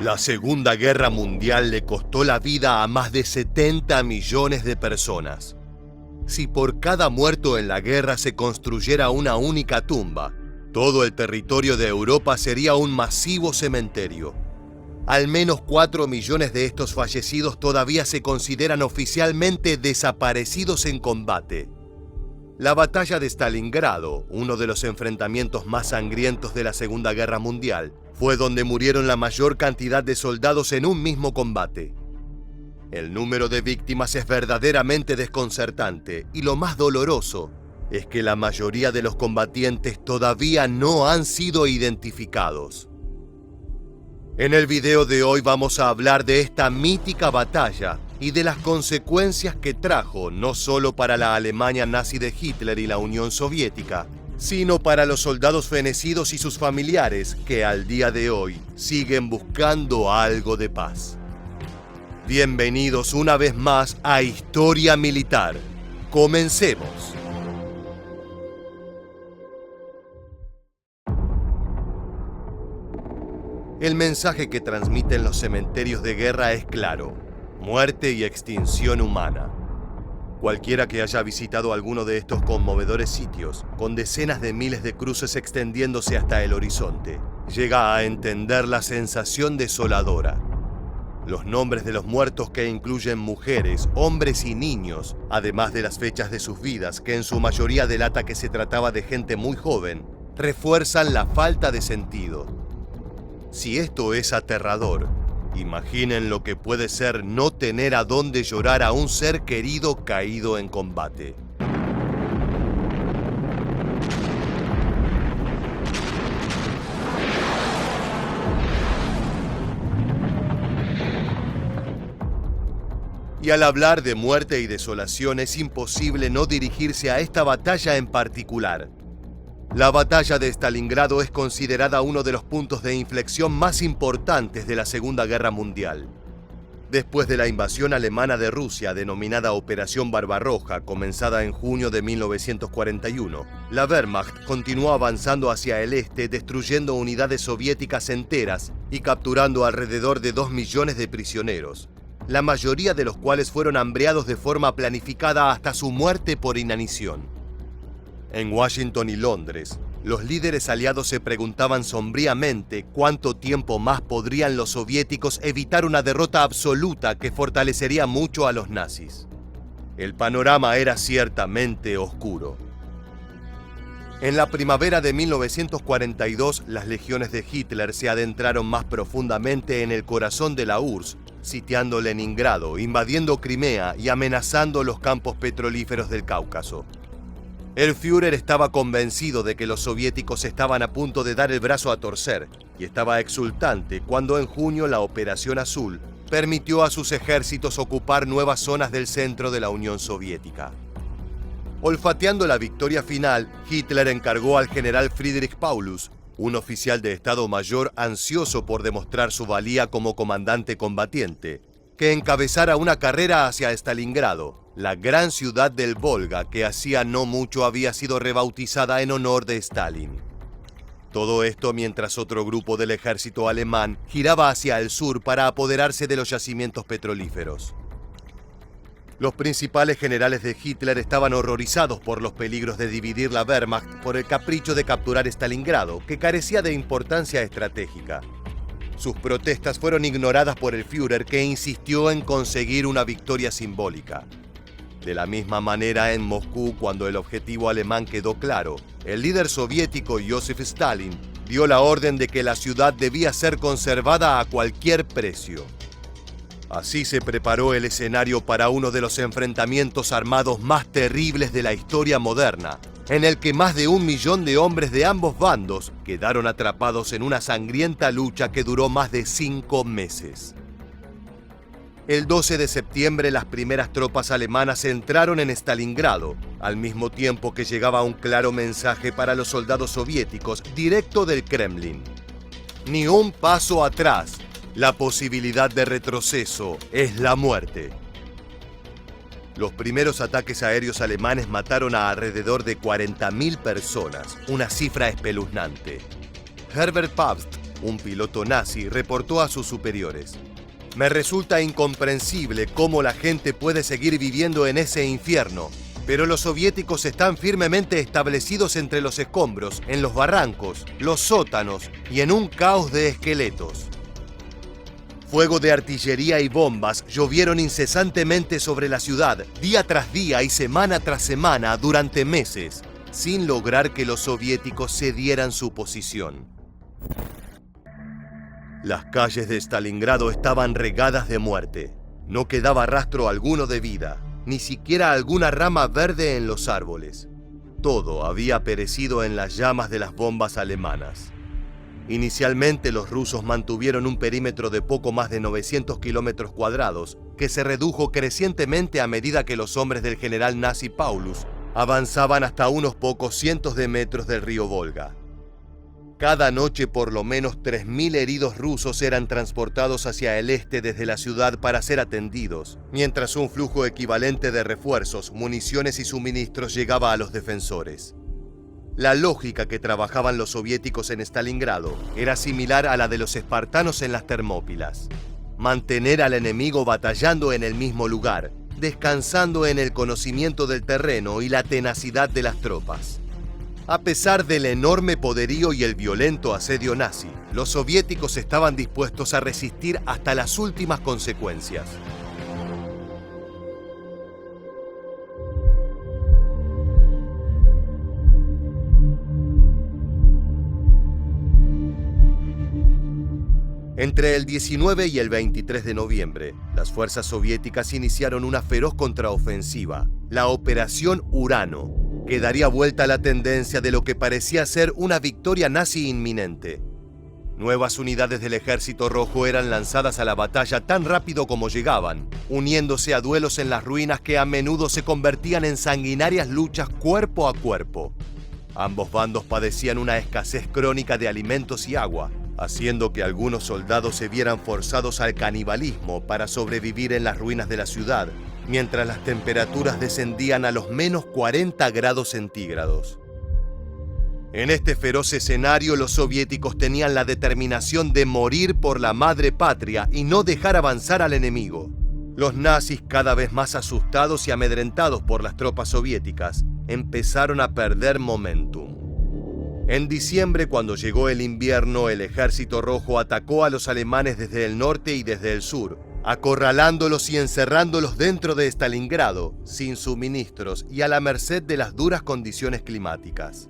La Segunda Guerra Mundial le costó la vida a más de 70 millones de personas. Si por cada muerto en la guerra se construyera una única tumba, todo el territorio de Europa sería un masivo cementerio. Al menos 4 millones de estos fallecidos todavía se consideran oficialmente desaparecidos en combate. La batalla de Stalingrado, uno de los enfrentamientos más sangrientos de la Segunda Guerra Mundial, fue donde murieron la mayor cantidad de soldados en un mismo combate. El número de víctimas es verdaderamente desconcertante y lo más doloroso es que la mayoría de los combatientes todavía no han sido identificados. En el video de hoy vamos a hablar de esta mítica batalla y de las consecuencias que trajo no solo para la Alemania nazi de Hitler y la Unión Soviética, sino para los soldados fenecidos y sus familiares que al día de hoy siguen buscando algo de paz. Bienvenidos una vez más a Historia Militar. Comencemos. El mensaje que transmiten los cementerios de guerra es claro: muerte y extinción humana. Cualquiera que haya visitado alguno de estos conmovedores sitios, con decenas de miles de cruces extendiéndose hasta el horizonte, llega a entender la sensación desoladora. Los nombres de los muertos, que incluyen mujeres, hombres y niños, además de las fechas de sus vidas, que en su mayoría delata que se trataba de gente muy joven, refuerzan la falta de sentido. Si esto es aterrador, imaginen lo que puede ser no tener a dónde llorar a un ser querido caído en combate. Y al hablar de muerte y desolación es imposible no dirigirse a esta batalla en particular. La batalla de Stalingrado es considerada uno de los puntos de inflexión más importantes de la Segunda Guerra Mundial. Después de la invasión alemana de Rusia, denominada Operación Barbarroja, comenzada en junio de 1941, la Wehrmacht continuó avanzando hacia el este, destruyendo unidades soviéticas enteras y capturando alrededor de 2 millones de prisioneros, la mayoría de los cuales fueron hambreados de forma planificada hasta su muerte por inanición. En Washington y Londres, los líderes aliados se preguntaban sombríamente cuánto tiempo más podrían los soviéticos evitar una derrota absoluta que fortalecería mucho a los nazis. El panorama era ciertamente oscuro. En la primavera de 1942, las legiones de Hitler se adentraron más profundamente en el corazón de la URSS, sitiando Leningrado, invadiendo Crimea y amenazando los campos petrolíferos del Cáucaso. El Führer estaba convencido de que los soviéticos estaban a punto de dar el brazo a torcer y estaba exultante cuando en junio la Operación Azul permitió a sus ejércitos ocupar nuevas zonas del centro de la Unión Soviética. Olfateando la victoria final, Hitler encargó al general Friedrich Paulus, un oficial de Estado Mayor ansioso por demostrar su valía como comandante combatiente, que encabezara una carrera hacia Stalingrado, la gran ciudad del Volga que hacía no mucho había sido rebautizada en honor de Stalin. Todo esto mientras otro grupo del ejército alemán giraba hacia el sur para apoderarse de los yacimientos petrolíferos. Los principales generales de Hitler estaban horrorizados por los peligros de dividir la Wehrmacht por el capricho de capturar Stalingrado, que carecía de importancia estratégica. Sus protestas fueron ignoradas por el Führer, que insistió en conseguir una victoria simbólica. De la misma manera, en Moscú, cuando el objetivo alemán quedó claro, el líder soviético Joseph Stalin dio la orden de que la ciudad debía ser conservada a cualquier precio. Así se preparó el escenario para uno de los enfrentamientos armados más terribles de la historia moderna, en el que más de 1 millón de hombres de ambos bandos quedaron atrapados en una sangrienta lucha que duró más de 5 meses. El 12 de septiembre las primeras tropas alemanas entraron en Stalingrado, al mismo tiempo que llegaba un claro mensaje para los soldados soviéticos directo del Kremlin: ni un paso atrás, la posibilidad de retroceso es la muerte. Los primeros ataques aéreos alemanes mataron a alrededor de 40.000 personas, una cifra espeluznante. Herbert Pabst, un piloto nazi, reportó a sus superiores: «Me resulta incomprensible cómo la gente puede seguir viviendo en ese infierno, pero los soviéticos están firmemente establecidos entre los escombros, en los barrancos, los sótanos y en un caos de esqueletos». Fuego de artillería y bombas llovieron incesantemente sobre la ciudad, día tras día y semana tras semana durante meses, sin lograr que los soviéticos cedieran su posición. Las calles de Stalingrado estaban regadas de muerte. No quedaba rastro alguno de vida, ni siquiera alguna rama verde en los árboles. Todo había perecido en las llamas de las bombas alemanas. Inicialmente los rusos mantuvieron un perímetro de poco más de 900 kilómetros cuadrados, que se redujo crecientemente a medida que los hombres del general nazi Paulus avanzaban hasta unos pocos cientos de metros del río Volga. Cada noche por lo menos 3.000 heridos rusos eran transportados hacia el este desde la ciudad para ser atendidos, mientras un flujo equivalente de refuerzos, municiones y suministros llegaba a los defensores. La lógica que trabajaban los soviéticos en Stalingrado era similar a la de los espartanos en las Termópilas: mantener al enemigo batallando en el mismo lugar, descansando en el conocimiento del terreno y la tenacidad de las tropas. A pesar del enorme poderío y el violento asedio nazi, los soviéticos estaban dispuestos a resistir hasta las últimas consecuencias. Entre el 19 y el 23 de noviembre, las fuerzas soviéticas iniciaron una feroz contraofensiva, la Operación Urano, que daría vuelta a la tendencia de lo que parecía ser una victoria nazi inminente. Nuevas unidades del Ejército Rojo eran lanzadas a la batalla tan rápido como llegaban, uniéndose a duelos en las ruinas que a menudo se convertían en sanguinarias luchas cuerpo a cuerpo. Ambos bandos padecían una escasez crónica de alimentos y agua, haciendo que algunos soldados se vieran forzados al canibalismo para sobrevivir en las ruinas de la ciudad, mientras las temperaturas descendían a los menos 40 grados centígrados. En este feroz escenario, los soviéticos tenían la determinación de morir por la madre patria y no dejar avanzar al enemigo. Los nazis, cada vez más asustados y amedrentados por las tropas soviéticas, empezaron a perder momentum. En diciembre, cuando llegó el invierno, el Ejército Rojo atacó a los alemanes desde el norte y desde el sur, acorralándolos y encerrándolos dentro de Stalingrado, sin suministros y a la merced de las duras condiciones climáticas.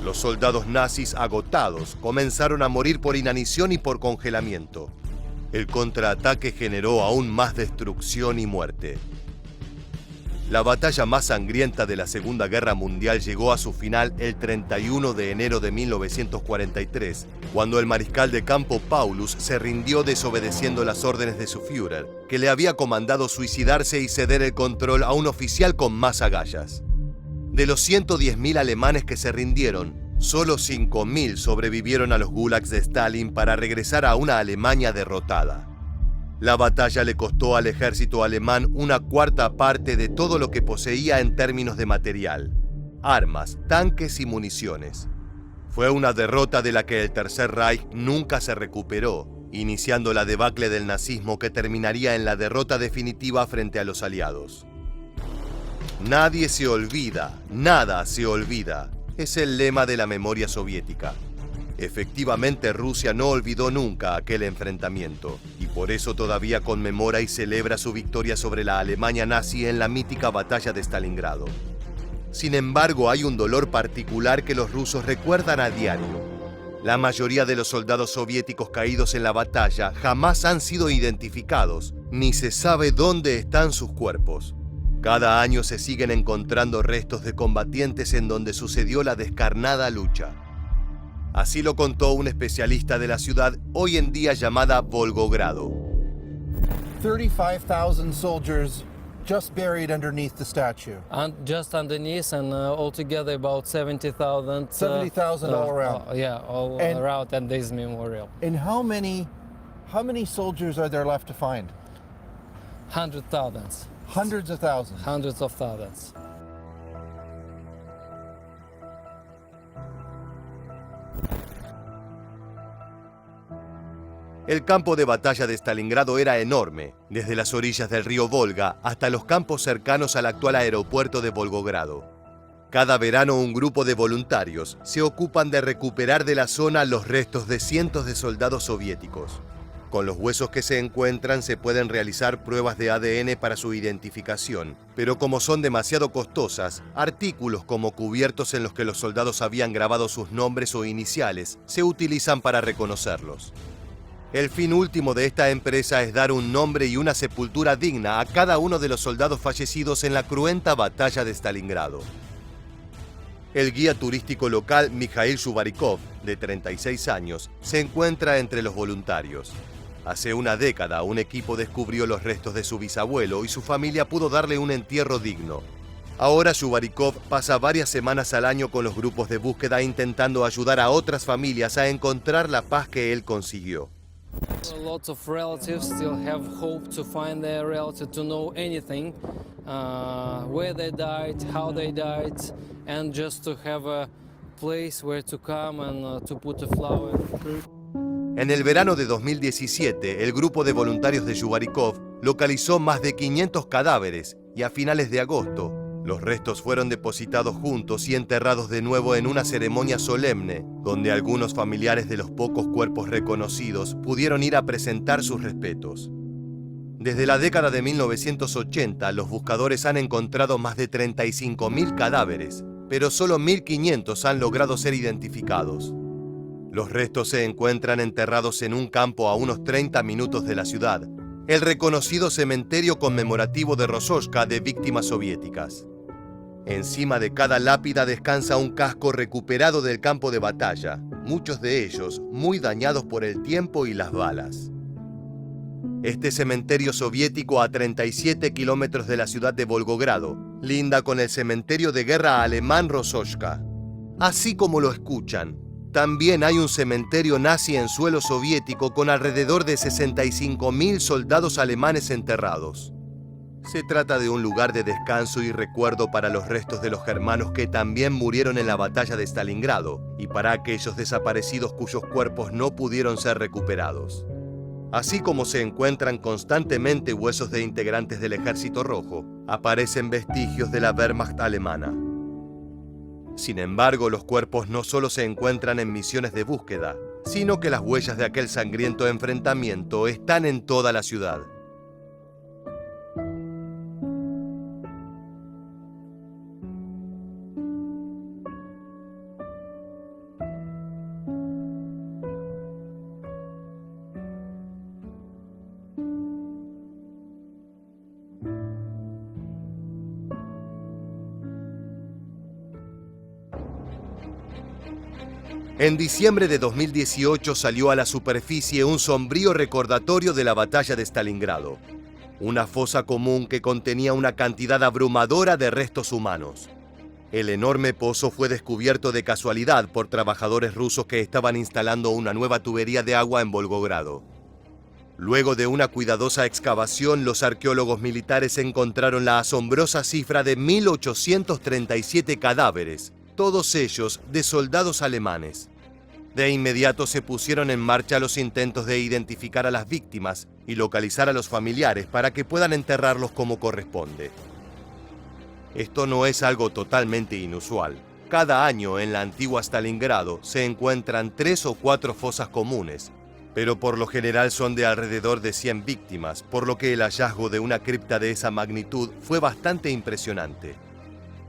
Los soldados nazis, agotados, comenzaron a morir por inanición y por congelamiento. El contraataque generó aún más destrucción y muerte. La batalla más sangrienta de la Segunda Guerra Mundial llegó a su final el 31 de enero de 1943, cuando el mariscal de campo Paulus se rindió desobedeciendo las órdenes de su Führer, que le había comandado suicidarse y ceder el control a un oficial con más agallas. De los 110.000 alemanes que se rindieron, solo 5.000 sobrevivieron a los gulags de Stalin para regresar a una Alemania derrotada. La batalla le costó al ejército alemán una cuarta parte de todo lo que poseía en términos de material: armas, tanques y municiones. Fue una derrota de la que el Tercer Reich nunca se recuperó, iniciando la debacle del nazismo que terminaría en la derrota definitiva frente a los aliados. Nadie se olvida, nada se olvida, es el lema de la memoria soviética. Efectivamente, Rusia no olvidó nunca aquel enfrentamiento, y por eso todavía conmemora y celebra su victoria sobre la Alemania nazi en la mítica batalla de Stalingrado. Sin embargo, hay un dolor particular que los rusos recuerdan a diario. La mayoría de los soldados soviéticos caídos en la batalla jamás han sido identificados, ni se sabe dónde están sus cuerpos. Cada año se siguen encontrando restos de combatientes en donde sucedió la descarnada lucha. Así lo contó un especialista de la ciudad hoy en día llamada Volgogrado. 35,000 soldiers just buried underneath the statue. And just underneath, and altogether about 70,000. 70,000 all around. All around at this memorial. And how many soldiers are there left to find? 100,000. Hundreds of thousands. Hundreds of thousands. El campo de batalla de Stalingrado era enorme, desde las orillas del río Volga hasta los campos cercanos al actual aeropuerto de Volgogrado. Cada verano un grupo de voluntarios se ocupan de recuperar de la zona los restos de cientos de soldados soviéticos. Con los huesos que se encuentran se pueden realizar pruebas de ADN para su identificación, pero como son demasiado costosas, artículos como cubiertos en los que los soldados habían grabado sus nombres o iniciales se utilizan para reconocerlos. El fin último de esta empresa es dar un nombre y una sepultura digna a cada uno de los soldados fallecidos en la cruenta batalla de Stalingrado. El guía turístico local Mikhail Shubarikov, de 36 años, se encuentra entre los voluntarios. Hace una década, un equipo descubrió los restos de su bisabuelo y su familia pudo darle un entierro digno. Ahora Shubarikov pasa varias semanas al año con los grupos de búsqueda intentando ayudar a otras familias a encontrar la paz que él consiguió. Lots of relatives still have hope to find their relative, to know anything, where they died, how they died, and just to have a place where to come and to put a flower. En el verano de 2017, el grupo de voluntarios de Shubarikov localizó más de 500 cadáveres y a finales de agosto, los restos fueron depositados juntos y enterrados de nuevo en una ceremonia solemne, donde algunos familiares de los pocos cuerpos reconocidos pudieron ir a presentar sus respetos. Desde la década de 1980, los buscadores han encontrado más de 35.000 cadáveres, pero solo 1.500 han logrado ser identificados. Los restos se encuentran enterrados en un campo a unos 30 minutos de la ciudad, el reconocido cementerio conmemorativo de Rososhka de víctimas soviéticas. Encima de cada lápida descansa un casco recuperado del campo de batalla, muchos de ellos muy dañados por el tiempo y las balas. Este cementerio soviético a 37 kilómetros de la ciudad de Volgogrado linda con el cementerio de guerra alemán Rososhka. Así como lo escuchan, también hay un cementerio nazi en suelo soviético con alrededor de 65.000 soldados alemanes enterrados. Se trata de un lugar de descanso y recuerdo para los restos de los germanos que también murieron en la batalla de Stalingrado y para aquellos desaparecidos cuyos cuerpos no pudieron ser recuperados. Así como se encuentran constantemente huesos de integrantes del Ejército Rojo, aparecen vestigios de la Wehrmacht alemana. Sin embargo, los cuerpos no solo se encuentran en misiones de búsqueda, sino que las huellas de aquel sangriento enfrentamiento están en toda la ciudad. En diciembre de 2018 salió a la superficie un sombrío recordatorio de la batalla de Stalingrado. Una fosa común que contenía una cantidad abrumadora de restos humanos. El enorme pozo fue descubierto de casualidad por trabajadores rusos que estaban instalando una nueva tubería de agua en Volgogrado. Luego de una cuidadosa excavación, los arqueólogos militares encontraron la asombrosa cifra de 1.837 cadáveres, todos ellos de soldados alemanes. De inmediato se pusieron en marcha los intentos de identificar a las víctimas y localizar a los familiares para que puedan enterrarlos como corresponde. Esto no es algo totalmente inusual. Cada año en la antigua Stalingrado se encuentran 3 o 4 fosas comunes, pero por lo general son de alrededor de 100 víctimas, por lo que el hallazgo de una cripta de esa magnitud fue bastante impresionante.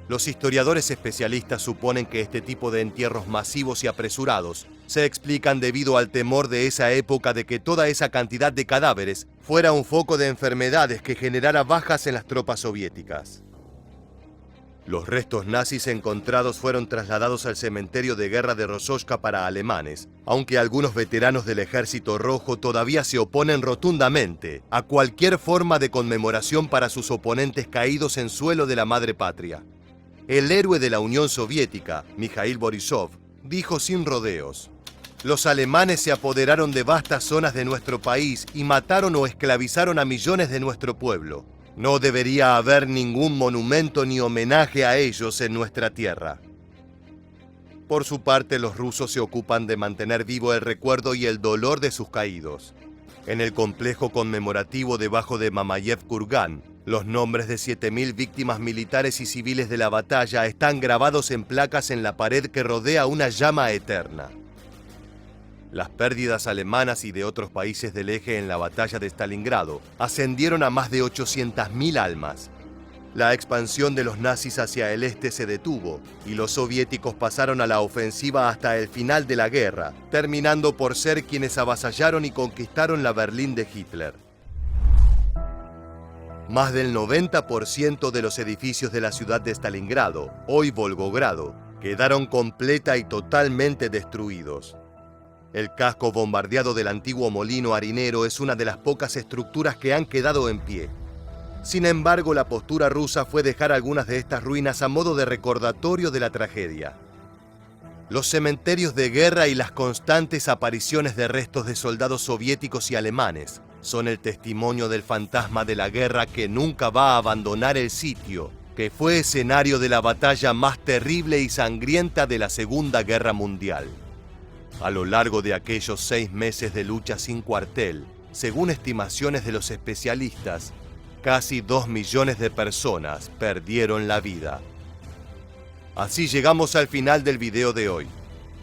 Los historiadores especialistas suponen que este tipo de entierros masivos y apresurados se explican debido al temor de esa época de que toda esa cantidad de cadáveres fuera un foco de enfermedades que generara bajas en las tropas soviéticas. Los restos nazis encontrados fueron trasladados al cementerio de guerra de Rososhka para alemanes, aunque algunos veteranos del Ejército Rojo todavía se oponen rotundamente a cualquier forma de conmemoración para sus oponentes caídos en suelo de la madre patria. El héroe de la Unión Soviética, Mikhail Borisov, dijo sin rodeos: «Los alemanes se apoderaron de vastas zonas de nuestro país y mataron o esclavizaron a millones de nuestro pueblo. No debería haber ningún monumento ni homenaje a ellos en nuestra tierra». Por su parte, los rusos se ocupan de mantener vivo el recuerdo y el dolor de sus caídos. En el complejo conmemorativo debajo de Mamayev Kurgan, los nombres de 7.000 víctimas militares y civiles de la batalla están grabados en placas en la pared que rodea una llama eterna. Las pérdidas alemanas y de otros países del eje en la batalla de Stalingrado ascendieron a más de 800.000 almas. La expansión de los nazis hacia el este se detuvo y los soviéticos pasaron a la ofensiva hasta el final de la guerra, terminando por ser quienes avasallaron y conquistaron la Berlín de Hitler. Más del 90% de los edificios de la ciudad de Stalingrado, hoy Volgogrado, quedaron completa y totalmente destruidos. El casco bombardeado del antiguo molino harinero es una de las pocas estructuras que han quedado en pie. Sin embargo, la postura rusa fue dejar algunas de estas ruinas a modo de recordatorio de la tragedia. Los cementerios de guerra y las constantes apariciones de restos de soldados soviéticos y alemanes son el testimonio del fantasma de la guerra que nunca va a abandonar el sitio, que fue escenario de la batalla más terrible y sangrienta de la Segunda Guerra Mundial. A lo largo de aquellos 6 meses de lucha sin cuartel, según estimaciones de los especialistas, casi 2 millones de personas perdieron la vida. Así llegamos al final del video de hoy.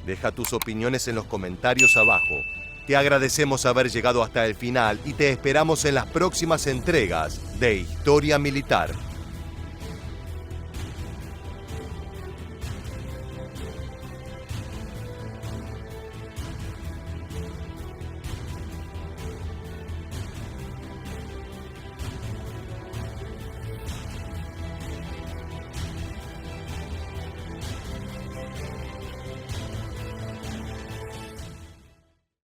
Deja tus opiniones en los comentarios abajo. Te agradecemos haber llegado hasta el final y te esperamos en las próximas entregas de Historia Militar.